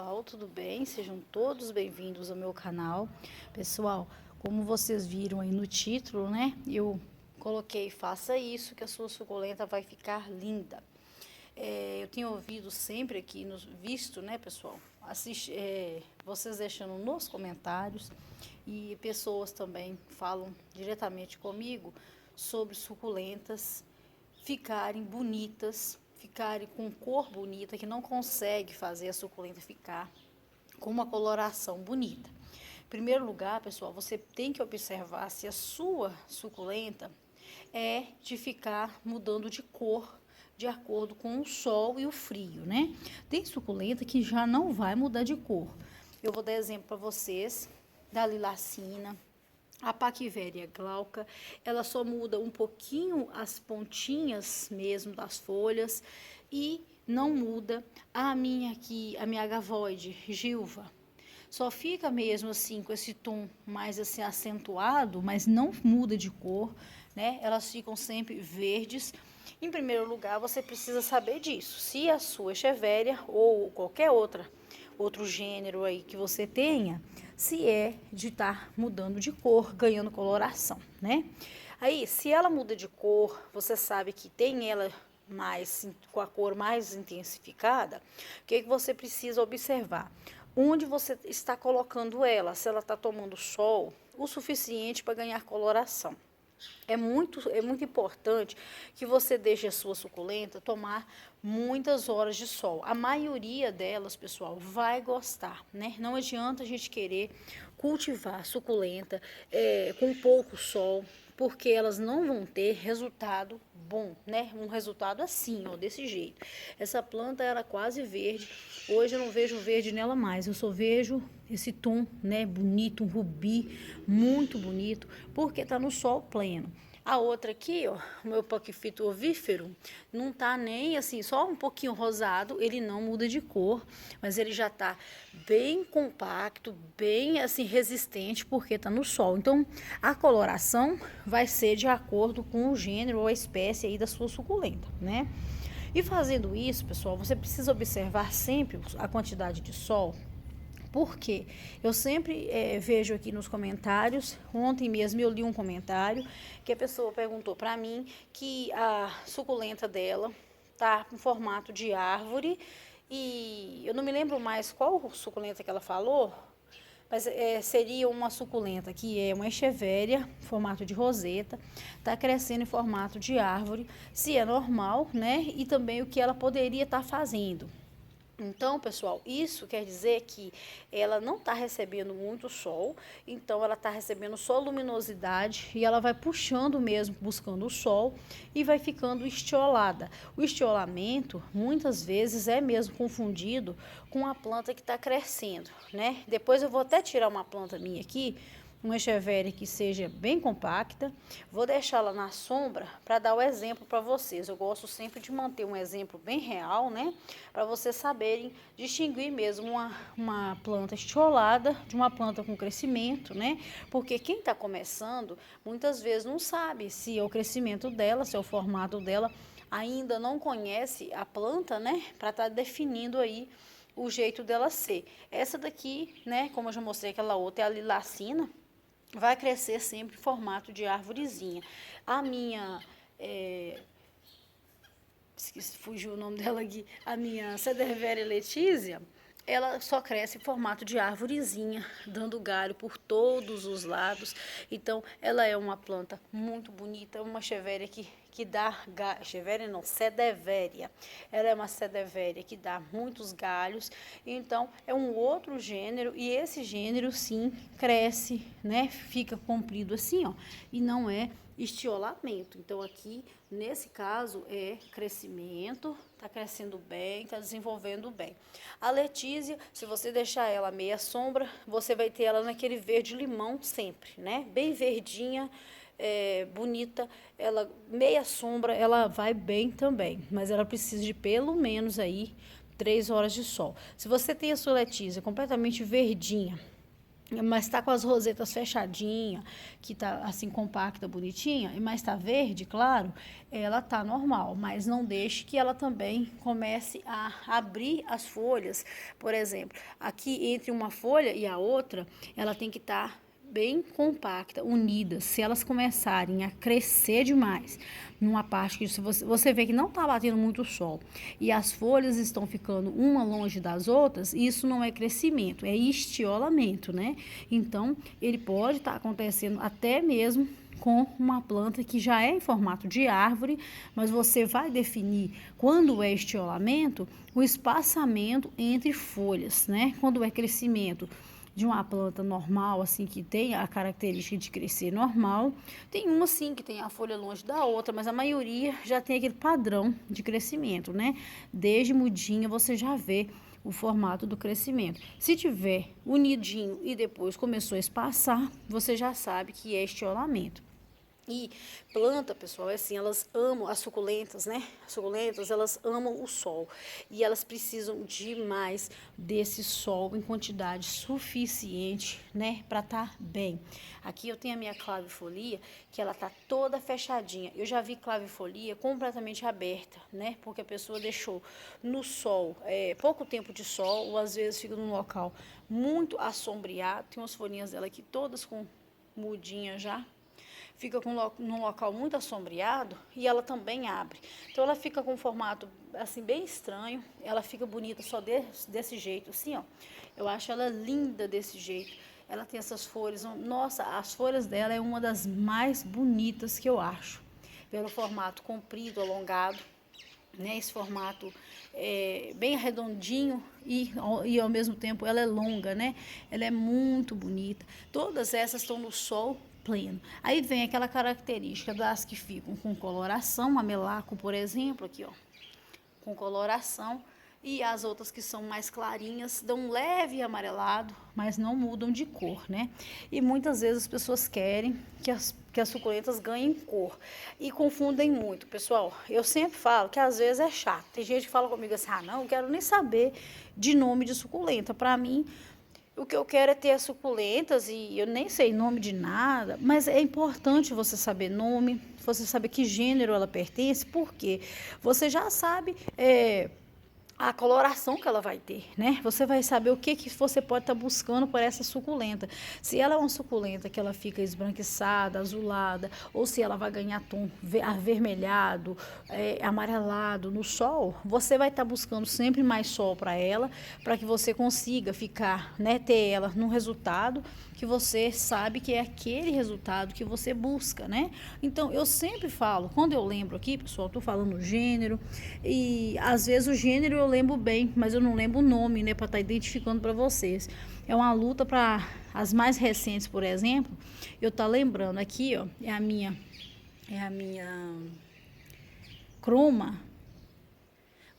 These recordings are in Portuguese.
pessoal, tudo bem? Sejam todos bem-vindos ao meu canal. Pessoal, como vocês viram aí no título, né? Eu coloquei faça isso que a sua suculenta vai ficar linda. Eu tenho ouvido sempre aqui, visto, né, pessoal? Vocês deixando nos comentários e pessoas também falam diretamente comigo sobre suculentas ficarem bonitas, ficarem com cor bonita, que não consegue fazer a suculenta ficar com uma coloração bonita. Em primeiro lugar, pessoal, você tem que observar se a sua suculenta é de ficar mudando de cor de acordo com o sol e o frio, né? Tem suculenta que já não vai mudar de cor. Eu vou dar exemplo para vocês da lilacina. A Paquivéria glauca, ela só muda um pouquinho as pontinhas mesmo das folhas e não muda a minha aqui, a minha agavoide, Gilva. Só fica mesmo assim com esse tom mais assim acentuado, mas não muda de cor, né? Elas ficam sempre verdes. Em primeiro lugar, você precisa saber disso. Se a sua Echeveria ou qualquer outro gênero aí que você tenha, se é de estar mudando de cor, ganhando coloração, né? Aí, se ela muda de cor, você sabe que tem ela mais com a cor mais intensificada, o que você precisa observar? Onde você está colocando ela, se ela está tomando sol o suficiente para ganhar coloração. É muito importante que você deixe a sua suculenta tomar muitas horas de sol. A maioria delas, pessoal, vai gostar, né? Não adianta a gente querer cultivar suculenta com pouco sol, porque elas não vão ter resultado bom, né? Um resultado assim, ó, desse jeito. Essa planta era quase verde. Hoje eu não vejo verde nela mais. Eu só vejo esse tom, né, bonito, um rubi, muito bonito, porque tá no sol pleno. A outra aqui, ó, o meu paquifito ovífero, não tá nem assim, só um pouquinho rosado, ele não muda de cor, mas ele já tá bem compacto, bem assim resistente, porque tá no sol. Então, a coloração vai ser de acordo com o gênero ou a espécie aí da sua suculenta, né? E fazendo isso, pessoal, você precisa observar sempre a quantidade de sol. Porque eu sempre vejo aqui nos comentários, ontem mesmo eu li um comentário que a pessoa perguntou para mim que a suculenta dela tá com formato de árvore e eu não me lembro mais qual suculenta que ela falou, mas seria uma suculenta que é uma echeveria, formato de roseta, tá crescendo em formato de árvore, se é normal, né? E também o que ela poderia estar fazendo. Então, pessoal, isso quer dizer que ela não está recebendo muito sol, então ela está recebendo só luminosidade e ela vai puxando mesmo, buscando o sol e vai ficando estiolada. O estiolamento, muitas vezes, é mesmo confundido com a planta que está crescendo, né? Depois eu vou até tirar uma planta minha aqui, uma echeveria que seja bem compacta. Vou deixá-la na sombra para dar o exemplo para vocês. Eu gosto sempre de manter um exemplo bem real, né? Para vocês saberem distinguir mesmo uma planta estiolada de uma planta com crescimento, né? Porque quem está começando, muitas vezes não sabe se é o crescimento dela, se é o formato dela, ainda não conhece a planta, né? Para estar definindo aí o jeito dela ser. Essa daqui, né? Como eu já mostrei aquela outra, é a lilacina, vai crescer sempre em formato de árvorezinha. A minha, fugiu o nome dela aqui, a minha Cederveria Letícia, ela só cresce em formato de árvorezinha, dando galho por todos os lados. Então, ela é uma planta muito bonita, uma echeveria que dá galho, echeveria não, Cederveria. Ela é uma Cederveria que dá muitos galhos, então é um outro gênero e esse gênero sim cresce, né? Fica comprido assim, ó, e não é estiolamento. Então aqui, nesse caso, é crescimento, tá crescendo bem, tá desenvolvendo bem. A Letícia, se você deixar ela meia sombra, você vai ter ela naquele verde limão sempre, né? Bem verdinha, bonita, ela meia sombra, ela vai bem também, mas ela precisa de pelo menos aí 3 horas de sol. Se você tem a sua Letícia completamente verdinha, mas tá com as rosetas fechadinha, que tá assim compacta, bonitinha, mas tá verde, claro, ela tá normal, mas não deixe que ela também comece a abrir as folhas. Por exemplo, aqui entre uma folha e a outra, ela tem que estar bem compacta, unidas. Se elas começarem a crescer demais, numa parte que você vê que não está batendo muito sol e as folhas estão ficando uma longe das outras, isso não é crescimento, é estiolamento, né? Então, ele pode estar acontecendo até mesmo com uma planta que já é em formato de árvore, mas você vai definir quando é estiolamento, o espaçamento entre folhas, né? Quando é crescimento de uma planta normal, assim, que tem a característica de crescer normal. Tem uma, sim, que tem a folha longe da outra, mas a maioria já tem aquele padrão de crescimento, né? Desde mudinha você já vê o formato do crescimento. Se tiver unidinho e depois começou a espaçar, você já sabe que é estiolamento. E planta, pessoal, é assim, elas amam as suculentas, né? As suculentas, elas amam o sol. E elas precisam demais desse sol em quantidade suficiente, né? Para estar bem. Aqui eu tenho a minha clavifolia, que ela tá toda fechadinha. Eu já vi clavifolia completamente aberta, né? Porque a pessoa deixou no sol, pouco tempo de sol, ou às vezes fica num local muito assombreado. Tem umas folhinhas dela aqui todas com mudinha já. Fica num local muito assombreado e ela também abre. Então ela fica com um formato assim bem estranho, ela fica bonita só desse jeito, assim, ó. Eu acho ela linda desse jeito. Ela tem essas folhas, nossa, as folhas dela é uma das mais bonitas que eu acho. Pelo formato comprido, alongado, né? Esse formato bem arredondinho e ao mesmo tempo ela é longa, né? Ela é muito bonita. Todas essas estão no sol pleno. Aí vem aquela característica das que ficam com coloração, a melaco, por exemplo, aqui, ó, com coloração, e as outras que são mais clarinhas dão um leve amarelado, mas não mudam de cor, né? E muitas vezes as pessoas querem que as suculentas ganhem cor e confundem muito, pessoal. Eu sempre falo que às vezes é chato. Tem gente que fala comigo assim: ah, não, eu quero nem saber de nome de suculenta. Para mim, o que eu quero é ter as suculentas e eu nem sei nome de nada, mas é importante você saber nome, você saber que gênero ela pertence, porque você já sabe a coloração que ela vai ter, né? Você vai saber o que você pode estar buscando por essa suculenta. Se ela é uma suculenta que ela fica esbranquiçada, azulada, ou se ela vai ganhar tom avermelhado, amarelado no sol, você vai estar buscando sempre mais sol para ela, para que você consiga ficar, né, ter ela num resultado que você sabe que é aquele resultado que você busca, né? Então, eu sempre falo, quando eu lembro aqui, pessoal, tô falando o gênero, e às vezes o gênero eu lembro bem, mas eu não lembro o nome, né, para estar identificando para vocês. É uma luta para as mais recentes, por exemplo, eu tá lembrando aqui, ó, é a minha croma.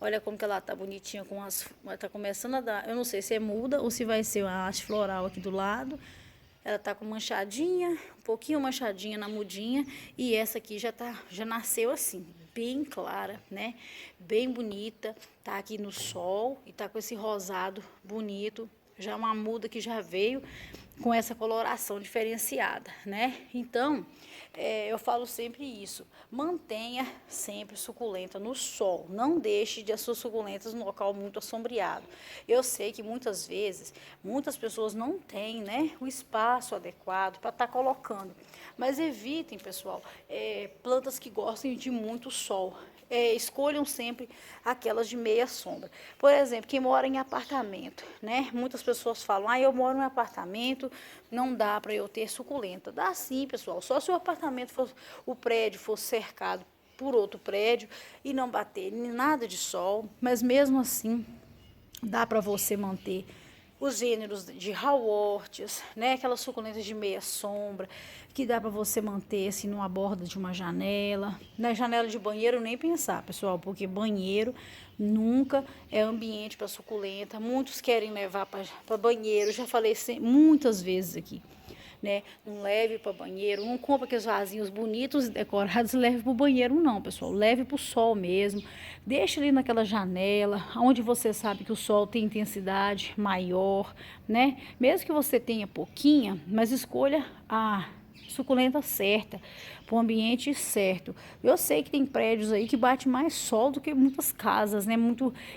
Olha como que ela tá bonitinha com ela tá começando a dar, eu não sei se é muda ou se vai ser uma haste floral aqui do lado. Ela tá com manchadinha, um pouquinho manchadinha na mudinha, e essa aqui já nasceu assim, bem clara, né? Bem bonita, tá aqui no sol e tá com esse rosado bonito, já uma muda que já veio com essa coloração diferenciada, né? Então, eu falo sempre isso, mantenha sempre suculenta no sol, não deixe de as suas suculentas no local muito assombreado. Eu sei que muitas vezes, muitas pessoas não têm, né, o espaço adequado para estar colocando, mas evitem, pessoal, plantas que gostem de muito sol. Escolham sempre aquelas de meia sombra. Por exemplo, quem mora em apartamento, né? Muitas pessoas falam: ah, eu moro em apartamento, não dá para eu ter suculenta. Dá sim, pessoal. Só se o apartamento o prédio for cercado por outro prédio e não bater nada de sol, mas mesmo assim dá para você manter os gêneros de Howards, né? Aquelas suculentas de meia sombra, que dá para você manter assim numa borda de uma janela. Na janela de banheiro nem pensar, pessoal, porque banheiro nunca é ambiente para suculenta. Muitos querem levar para banheiro, já falei muitas vezes aqui. né? Não leve para banheiro, não compra aqueles vasinhos bonitos e decorados e leve para o banheiro não, pessoal. Leve para o sol mesmo. Deixa ali naquela janela, onde você sabe que o sol tem intensidade maior, né? Mesmo que você tenha pouquinha, mas escolha a suculenta certa, para o ambiente certo. Eu sei que tem prédios aí que bate mais sol do que muitas casas, né?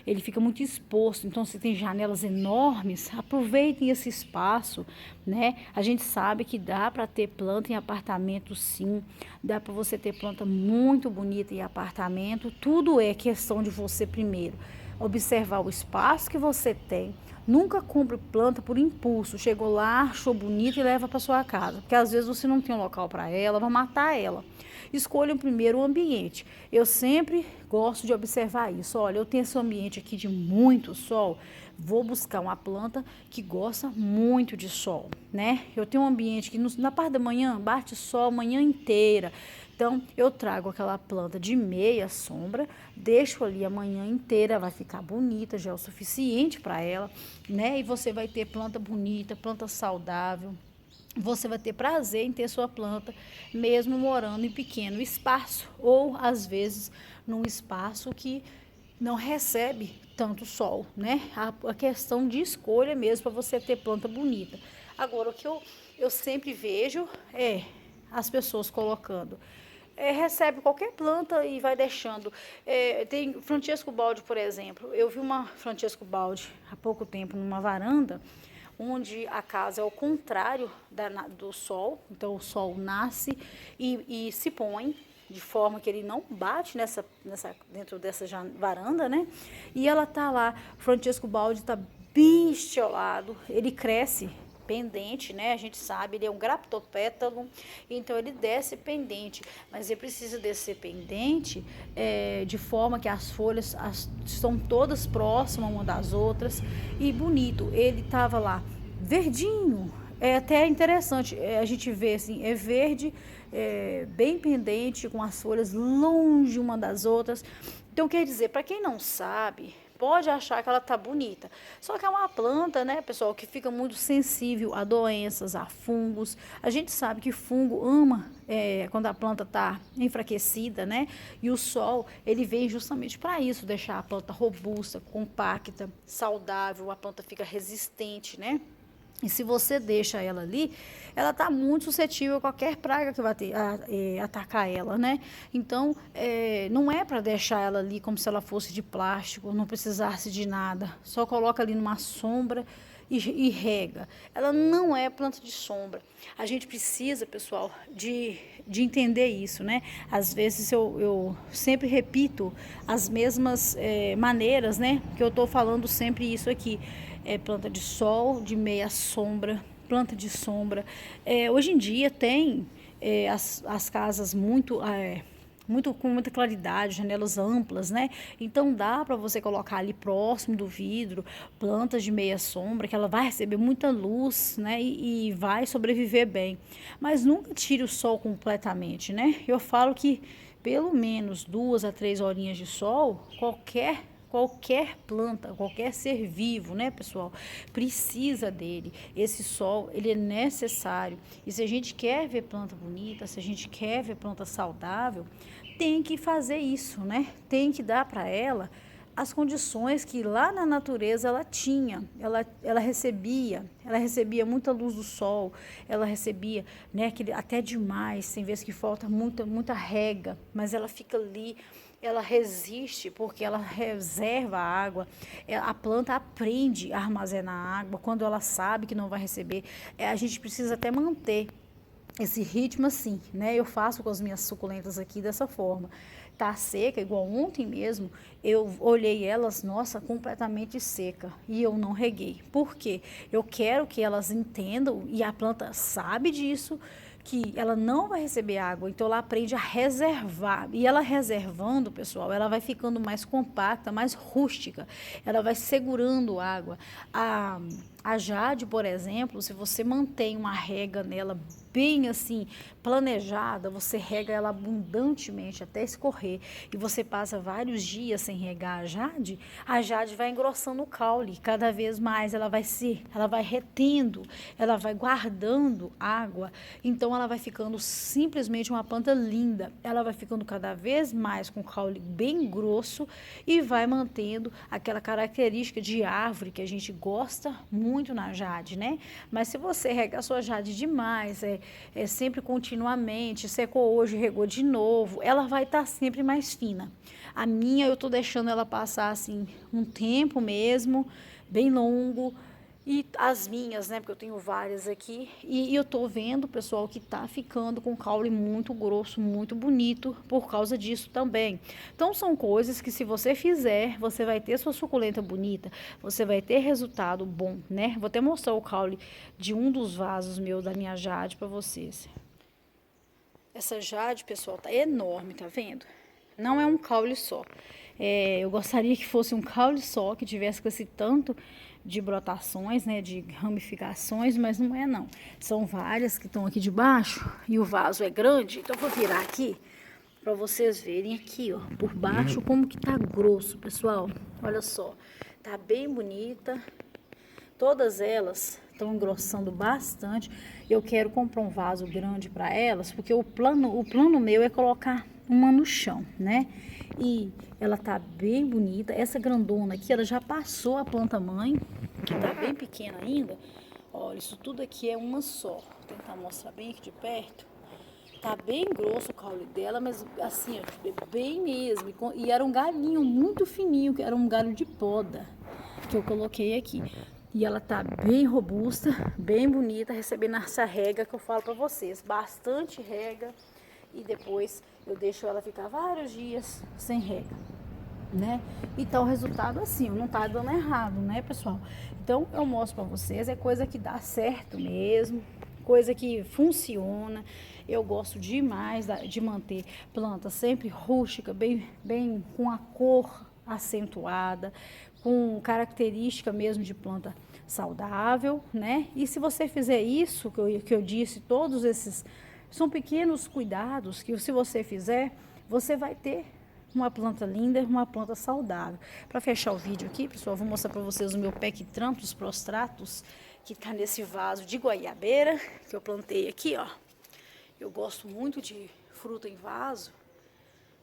Ele fica muito exposto. Então, se tem janelas enormes, aproveitem esse espaço, né? A gente sabe que dá para ter planta em apartamento, sim. Dá para você ter planta muito bonita em apartamento. Tudo é questão de você primeiro observar o espaço que você tem. Nunca compre planta por impulso. Chegou lá, achou bonita e leva para sua casa. Porque às vezes você não tem um local para ela, vai matar ela. Escolha primeiro o ambiente. Eu sempre gosto de observar isso. Olha, eu tenho esse ambiente aqui de muito sol. Vou buscar uma planta que gosta muito de sol, né? Eu tenho um ambiente que na parte da manhã bate sol a manhã inteira. Então, eu trago aquela planta de meia sombra, deixo ali a manhã inteira, vai ficar bonita, já é o suficiente para ela, né? E você vai ter planta bonita, planta saudável. Você vai ter prazer em ter sua planta, mesmo morando em pequeno espaço, ou às vezes num espaço que não recebe tanto sol, né? A questão de escolha mesmo para você ter planta bonita. Agora, o que eu sempre vejo é as pessoas colocando recebe qualquer planta e vai deixando. Tem Francesco Baldi, por exemplo. Eu vi uma Francesco Baldi há pouco tempo numa varanda, onde a casa é ao contrário do sol. Então, o sol nasce e se põe de forma que ele não bate dentro dessa varanda, né? E ela tá lá, Francesco Baldi tá bem estiolado, ele cresce pendente, né? A gente sabe, ele é um graptopétalo, então ele desce pendente, mas ele precisa descer pendente de forma que as folhas estão todas próximas uma das outras e bonito. Ele tava lá verdinho, é até interessante a gente ver assim, é verde, bem pendente, com as folhas longe uma das outras. Então, quer dizer, para quem não sabe, pode achar que ela tá bonita. Só que é uma planta, né, pessoal, que fica muito sensível a doenças, a fungos. A gente sabe que fungo ama quando a planta tá enfraquecida, né? E o sol, ele vem justamente para isso, deixar a planta robusta, compacta, saudável, a planta fica resistente, né? E se você deixa ela ali, ela está muito suscetível a qualquer praga que vai atacar ela, né? Então, não é para deixar ela ali como se ela fosse de plástico, não precisasse de nada. Só coloca ali numa sombra e rega. Ela não é planta de sombra. A gente precisa, pessoal, de entender isso, né? Às vezes eu sempre repito as mesmas maneiras, né? Que eu estou falando sempre isso aqui. Planta de sol, de meia sombra, planta de sombra. Hoje em dia tem as casas com muita claridade, janelas amplas, né? Então dá para você colocar ali próximo do vidro plantas de meia sombra, que ela vai receber muita luz, né? E vai sobreviver bem. Mas nunca tire o sol completamente, né? Eu falo que pelo menos 2 a 3 horinhas de sol, qualquer planta, qualquer ser vivo, né, pessoal, precisa dele. Esse sol, ele é necessário. E se a gente quer ver planta bonita, se a gente quer ver planta saudável, tem que fazer isso, né? Tem que dar para ela as condições que lá na natureza ela tinha. Ela recebia muita luz do sol, ela recebia, né, até demais, tem vezes que falta muita rega, mas ela fica ali, ela resiste porque ela reserva a água. A planta aprende a armazenar água quando ela sabe que não vai receber. A gente precisa até manter esse ritmo assim, né? Eu faço com as minhas suculentas aqui dessa forma. Tá seca, igual ontem mesmo, eu olhei elas, nossa, completamente seca, e eu não reguei. Por quê? Eu quero que elas entendam, e a planta sabe disso, que ela não vai receber água, então ela aprende a reservar. E ela reservando, pessoal, ela vai ficando mais compacta, mais rústica, ela vai segurando água. A jade, por exemplo, se você mantém uma rega nela bem assim planejada, você rega ela abundantemente até escorrer e você passa vários dias sem regar a jade vai engrossando o caule cada vez mais, ela vai retendo, ela vai guardando água, então ela vai ficando simplesmente uma planta linda, ela vai ficando cada vez mais com o caule bem grosso e vai mantendo aquela característica de árvore que a gente gosta muito na jade, né? Mas se você regar a sua jade demais, sempre continuamente, secou hoje, regou de novo, ela vai estar sempre mais fina. A minha eu tô deixando ela passar assim um tempo mesmo, bem longo. E as minhas, né, porque eu tenho várias aqui, e eu tô vendo, pessoal, que tá ficando com caule muito grosso, muito bonito, por causa disso também. Então, são coisas que se você fizer, você vai ter sua suculenta bonita, você vai ter resultado bom, né? Vou até mostrar o caule de um dos vasos meus, da minha jade, pra vocês. Essa jade, pessoal, tá enorme, tá vendo? Não é um caule só. Eu gostaria que fosse um caule só, que tivesse com esse tanto de brotações, né, de ramificações, mas não é não. São várias que estão aqui debaixo e o vaso é grande, então eu vou virar aqui para vocês verem aqui, ó, por baixo como que tá grosso, pessoal. Olha só, tá bem bonita. Todas elas estão engrossando bastante. Eu quero comprar um vaso grande para elas, porque o plano meu é colocar uma no chão, né? E ela tá bem bonita. Essa grandona aqui, ela já passou a planta mãe, que tá bem pequena ainda. Olha, isso tudo aqui é uma só. Vou tentar mostrar bem aqui de perto. Tá bem grosso o caule dela, mas assim, ó, bem mesmo. E era um galhinho muito fininho, que era um galho de poda, que eu coloquei aqui. E ela tá bem robusta, bem bonita, recebendo essa rega que eu falo pra vocês. Bastante rega. E depois eu deixo ela ficar vários dias sem rega, né? Então o resultado assim, não tá dando errado, né, pessoal? Então eu mostro pra vocês, é coisa que dá certo mesmo, coisa que funciona. Eu gosto demais de manter planta sempre rústica, bem com a cor acentuada, com característica mesmo de planta saudável, né? E se você fizer isso que eu disse, todos esses são pequenos cuidados que se você fizer, você vai ter uma planta linda, uma planta saudável. Para fechar o vídeo aqui, pessoal, eu vou mostrar para vocês o meu Pectranthus prostratus, que está nesse vaso de goiabeira, que eu plantei aqui, ó. Eu gosto muito de fruta em vaso.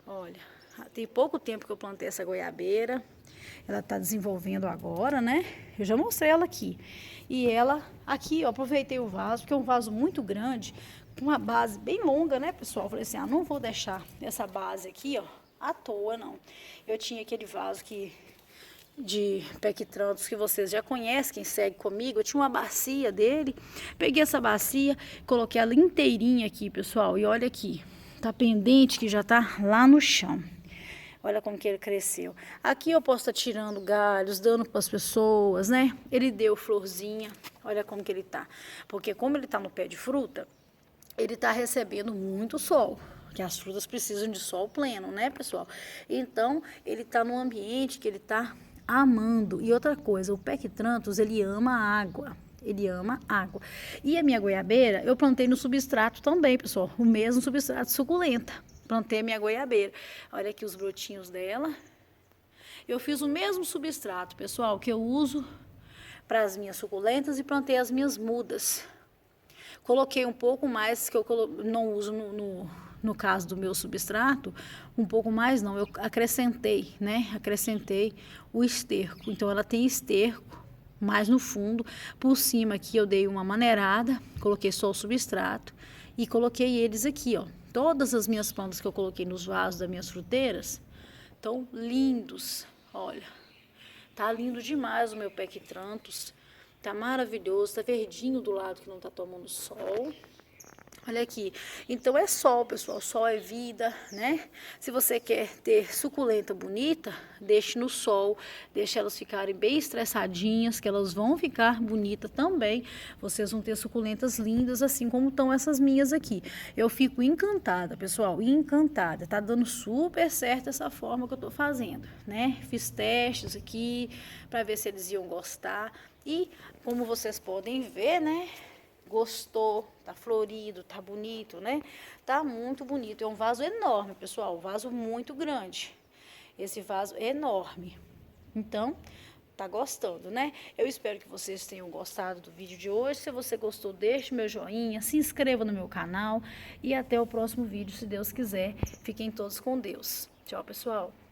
Olha, tem pouco tempo que eu plantei essa goiabeira. Ela tá desenvolvendo agora, né? Eu já mostrei ela aqui. E ela, aqui, eu aproveitei o vaso, porque é um vaso muito grande, com uma base bem longa, né, pessoal? Eu falei assim, não vou deixar essa base aqui, ó, à toa, não. Eu tinha aquele vaso de Pectranthus que vocês já conhecem, quem segue comigo. Eu tinha uma bacia dele, peguei essa bacia, coloquei ela inteirinha aqui, pessoal. E olha aqui, tá pendente que já tá lá no chão. Olha como que ele cresceu. Aqui eu posso estar tirando galhos, dando para as pessoas, né? Ele deu florzinha. Olha como que ele tá. Porque como ele tá no pé de fruta, ele tá recebendo muito sol. Que as frutas precisam de sol pleno, né, pessoal? Então, ele tá num ambiente que ele tá amando. E outra coisa, o Pectranthus, ele ama água. Ele ama água. E a minha goiabeira, eu plantei no substrato também, pessoal. O mesmo substrato suculenta. Plantei a minha goiabeira. Olha aqui os brotinhos dela. Eu fiz o mesmo substrato, pessoal, que eu uso para as minhas suculentas e plantei as minhas mudas. Coloquei um pouco mais, que eu não uso no caso do meu substrato, um pouco mais não, eu acrescentei, né? Acrescentei o esterco. Então, ela tem esterco mais no fundo. Por cima aqui eu dei uma maneirada, coloquei só o substrato e coloquei eles aqui, ó. Todas as minhas plantas que eu coloquei nos vasos das minhas fruteiras estão lindos. Olha, tá lindo demais o meu Pectranthus. Tá maravilhoso, tá verdinho do lado que não tá tomando sol. Olha aqui, então é sol, pessoal, sol é vida, né? Se você quer ter suculenta bonita, deixe no sol, deixe elas ficarem bem estressadinhas, que elas vão ficar bonitas também. Vocês vão ter suculentas lindas, assim como estão essas minhas aqui. Eu fico encantada, pessoal, encantada. Tá dando super certo essa forma que eu tô fazendo, né? Fiz testes aqui para ver se eles iam gostar. E como vocês podem ver, né? Gostou, tá florido, tá bonito, né? Tá muito bonito. É um vaso enorme, pessoal, um vaso muito grande. Esse vaso é enorme. Então, tá gostando, né? Eu espero que vocês tenham gostado do vídeo de hoje. Se você gostou, deixe meu joinha, se inscreva no meu canal e até o próximo vídeo, se Deus quiser. Fiquem todos com Deus. Tchau, pessoal.